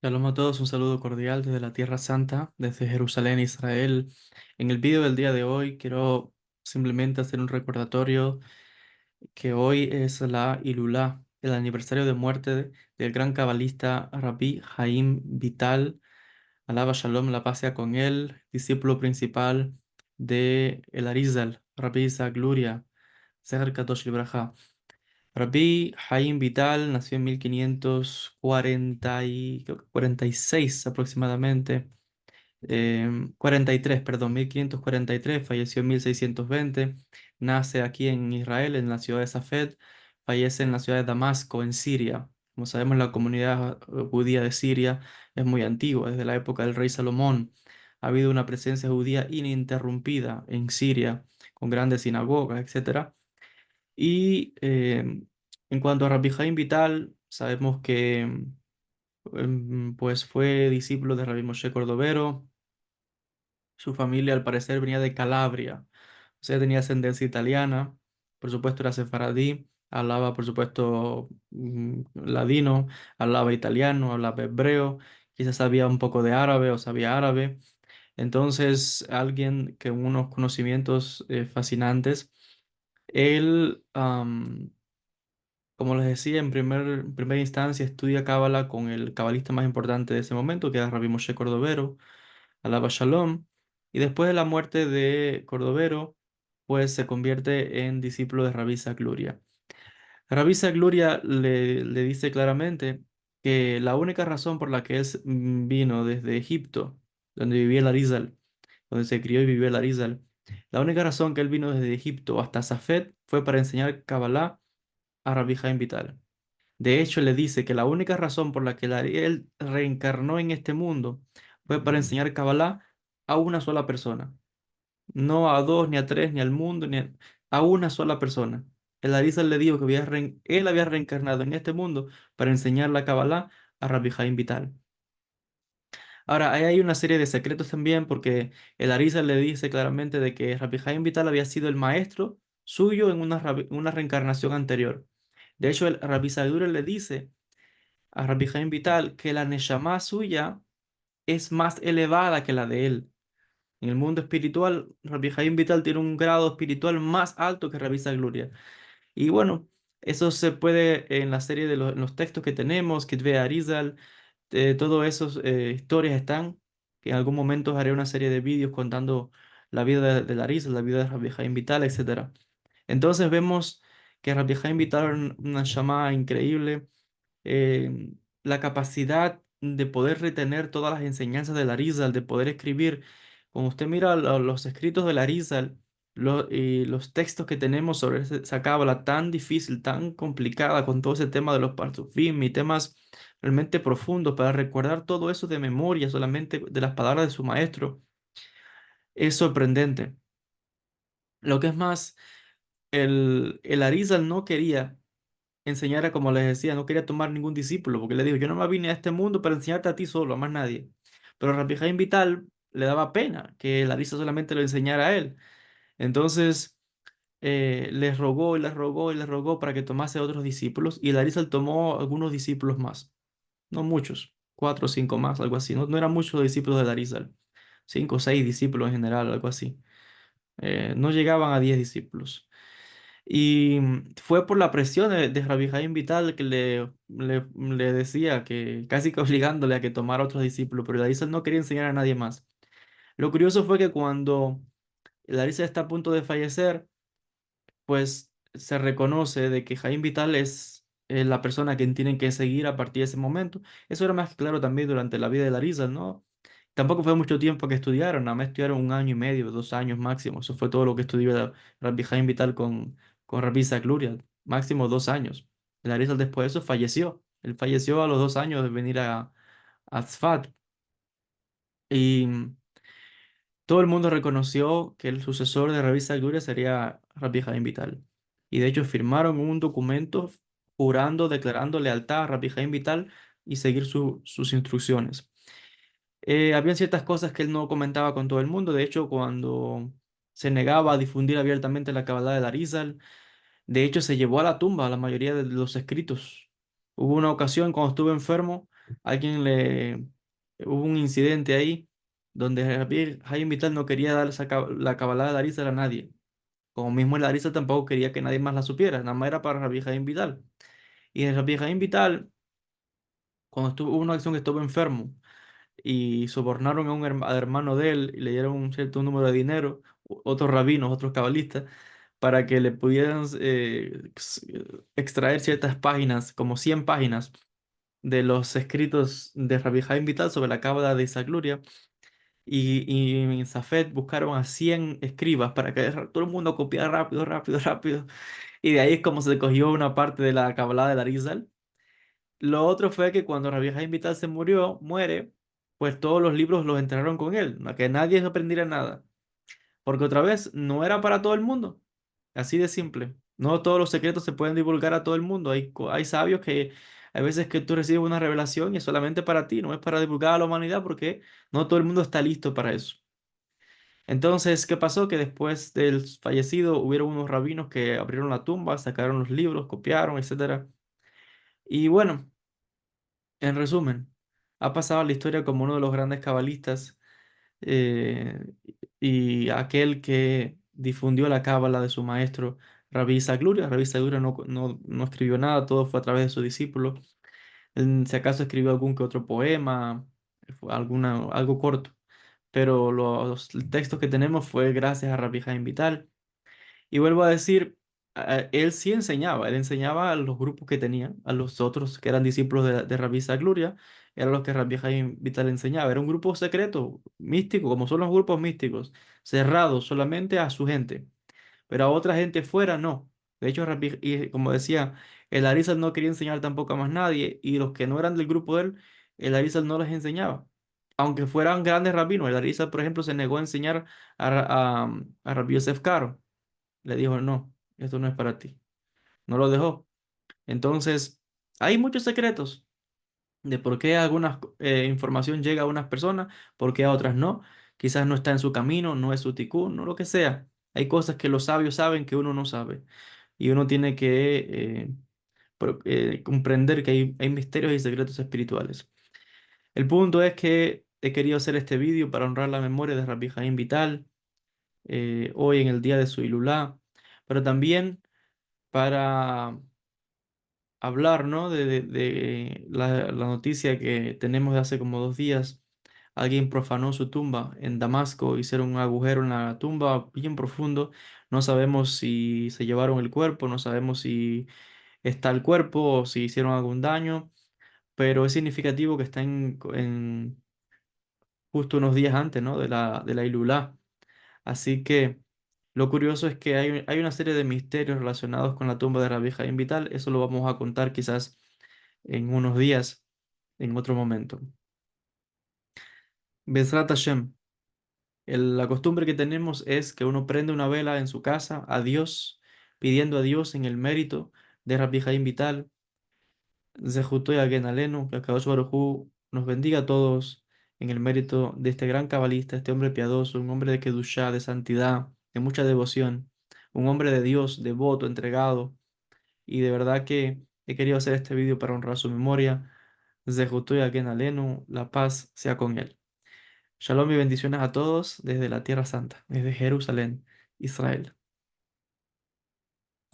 Shalom a todos, un saludo cordial desde la Tierra Santa, desde Jerusalén, Israel. En el video del día de hoy quiero simplemente hacer un recordatorio que hoy es la Ilulá, el aniversario de muerte del gran cabalista Rabbi Haim Vital, alaba Shalom, la paz sea con él, discípulo principal de el Arizal, Rabbi Isaac Luria, Seher Kadosh Libraja. Rabbi Haim Vital nació en 1546 aproximadamente, 43, perdón, 1543, falleció en 1620, nace aquí en Israel, en la ciudad de Safed, fallece en la ciudad de Damasco, en Siria. Como sabemos, la comunidad judía de Siria es muy antigua, desde la época del rey Salomón. Ha habido una presencia judía ininterrumpida en Siria, con grandes sinagogas, etcétera. Y en cuanto a Rabbi Jaime Vital, sabemos que pues fue discípulo de Rabbi Moshe Cordovero. Su familia al parecer venía de Calabria, o sea, tenía ascendencia italiana. Por supuesto era sefaradí, hablaba por supuesto ladino, hablaba italiano, hablaba hebreo, quizás sabía un poco de árabe o sabía árabe. Entonces, alguien que con unos conocimientos fascinantes. Él, como les decía, en primera instancia estudia Cábala con el cabalista más importante de ese momento, que era Rabbi Moshe Cordovero, alaba Shalom, y después de la muerte de Cordovero, pues se convierte en discípulo de Rabbi Isaac Luria. Rabbi Isaac Luria le dice claramente que la única razón por la que él vino desde Egipto, donde vivía el Arizal, donde se crió y vivió el Arizal, la única razón que él vino desde Egipto hasta Safed fue para enseñar Kabbalah a Rabbi Jaime Vital. De hecho, le dice que la única razón por la que él reencarnó en este mundo fue para enseñar Kabbalah a una sola persona. No a dos, ni a tres, ni al mundo, a una sola persona. El Arizal le dijo que él había reencarnado en este mundo para enseñar la Kabbalah a Rabbi Jaime Vital. Ahora, ahí hay una serie de secretos también porque el Arizal le dice claramente de que Rabbi Jaime Vital había sido el maestro suyo en una reencarnación anterior. De hecho, el Rabbi Sadura le dice a Rabbi Jaime Vital que la Neshama suya es más elevada que la de él. En el mundo espiritual, Rabbi Jaime Vital tiene un grado espiritual más alto que Rabbi Gloria. Y bueno, eso se puede en la serie de en los textos que tenemos, Kitve Arizal, todas esas historias están, que en algún momento haré una serie de vídeos contando la vida de Arizal, la vida de Rabbi Jaime Vital, etcétera. Entonces vemos que Rabbi Jaime Vital era una llamada increíble, eh, la capacidad de poder retener todas las enseñanzas de Arizal, de poder escribir. Cuando usted mira los escritos de Arizal y los textos que tenemos sobre esa cábala tan difícil, tan complicada, con todo ese tema de los Partufim y temas realmente profundos, para recordar todo eso de memoria solamente de las palabras de su maestro, es sorprendente. Lo que es más, el Arizal no quería enseñara, como les decía, no quería tomar ningún discípulo, porque le dijo, yo no me vine a este mundo para enseñarte a ti solo, a más nadie. Pero Rabbi Jaime Vital le daba pena que Larisa solamente lo enseñara a él. Entonces les rogó y les rogó y les rogó para que tomase a otros discípulos, y Larisa tomó algunos discípulos más, no muchos, cuatro o cinco más, algo así. No, no eran muchos los discípulos de Larisa, cinco o seis discípulos en general, algo así. No llegaban a 10 discípulos. Y fue por la presión de Rabbi Jaime Vital que le decía que casi que obligándole a que tomara otros discípulos, pero Larisa no quería enseñar a nadie más. Lo curioso fue que cuando Larisa está a punto de fallecer, pues se reconoce de que Jaime Vital es la persona a quien tienen que seguir a partir de ese momento. Eso era más que claro también durante la vida de Larisa, ¿no? Tampoco fue mucho tiempo que estudiaron, nada más estudiaron un año y medio, 2 años máximo. Eso fue todo lo que estudió Rabbi Jaime Vital con Rabbi Isaac Luria, máximo 2 años. El Arizal después de eso falleció. Él falleció a los 2 años de venir a Tzfat. Y todo el mundo reconoció que el sucesor de Rabbi Isaac Luria sería Rabbi Jaime Vital. Y de hecho firmaron un documento jurando, declarando lealtad a Rabbi Jaime Vital y seguir sus instrucciones. Habían ciertas cosas que él no comentaba con todo el mundo. De hecho, cuando se negaba a difundir abiertamente la Kabbalah de Arizal, de hecho se llevó a la tumba la mayoría de los escritos. Hubo una ocasión cuando estuve enfermo alguien le... Hubo un incidente ahí donde Rabbi Haim Vital no quería dar la Kabbalah de Arizal a nadie. Como mismo el Arizal tampoco quería que nadie más la supiera, nada más era para Rabbi Haim Vital. Y el Rabbi Haim Vital, cuando hubo una acción que estuvo enfermo y sobornaron a un al hermano de él y le dieron un cierto número de dinero, otros rabinos, otros cabalistas, para que le pudieran extraer ciertas páginas, como 100 páginas, de los escritos de Rabbi Haim Vital sobre la cábala de Isagluria. Y en Safed buscaron a 100 escribas para que todo el mundo copiara rápido, rápido, rápido. Y de ahí es como se cogió una parte de la cábala de Arizal. Lo otro fue que cuando Rabbi Haim Vital muere, pues todos los libros los enterraron con él, no que nadie aprendiera nada. Porque otra vez, no era para todo el mundo. Así de simple. No todos los secretos se pueden divulgar a todo el mundo. Hay sabios que hay veces que tú recibes una revelación y es solamente para ti, no es para divulgar a la humanidad porque no todo el mundo está listo para eso. Entonces, ¿qué pasó? Que después del fallecido hubieron unos rabinos que abrieron la tumba, sacaron los libros, copiaron, etcétera. Y bueno, en resumen, ha pasado a la historia como uno de los grandes cabalistas eh, y aquel que difundió la cábala de su maestro Rabbi Isaac Luria. Rabbi Isaac Luria no escribió nada, todo fue a través de su discípulo. Él, si acaso escribió algún que otro poema, algo corto, pero los textos que tenemos fue gracias a Rabbi Jaime Vital. Y vuelvo a decir, él sí enseñaba, él enseñaba a los grupos que tenía, a los otros que eran discípulos de Rabbi Isaac Luria, eran los que Rabbi Jaime Vital enseñaba. Era un grupo secreto, místico, como son los grupos místicos, cerrados solamente a su gente, pero a otra gente fuera no. De hecho, y como decía, el Arizal no quería enseñar tampoco a más nadie, y los que no eran del grupo de él, el Arizal no les enseñaba. Aunque fueran grandes rabinos, el Arizal, por ejemplo, se negó a enseñar a Rabbi Yosef Karo. Le dijo, no, esto no es para ti. No lo dejó. Entonces, hay muchos secretos de por qué alguna información llega a unas personas, por qué a otras no. Quizás no está en su camino, no es su ticún, no lo que sea. Hay cosas que los sabios saben que uno no sabe. Y uno tiene que comprender que hay misterios y secretos espirituales. El punto es que he querido hacer este vídeo para honrar la memoria de Rabbi Jaim Vital, hoy en el día de su Ilulá, pero también para hablar, ¿no? De la noticia que tenemos de hace como 2 días. Alguien profanó su tumba en Damasco, hicieron un agujero en la tumba bien profundo. No sabemos si se llevaron el cuerpo, no sabemos si está el cuerpo o si hicieron algún daño, pero es significativo que está en justo unos días antes, ¿no? De la Ilulá. Así que lo curioso es que hay una serie de misterios relacionados con la tumba de Rabbi Jaim Vital. Eso lo vamos a contar quizás en unos días, en otro momento. Bezrat Hashem. La costumbre que tenemos es que uno prende una vela en su casa a Dios, pidiendo a Dios en el mérito de Rabbi Jaim Vital, Zehuto y Agen Alenu, que Akadosh Baruj Hu nos bendiga a todos en el mérito de este gran cabalista, este hombre piadoso, un hombre de Kedushá, de santidad, de mucha devoción, un hombre de Dios, devoto, entregado. Y de verdad que he querido hacer este vídeo para honrar su memoria. Zehuto y Agen Alenu, la paz sea con él. Shalom y bendiciones a todos desde la Tierra Santa, desde Jerusalén, Israel.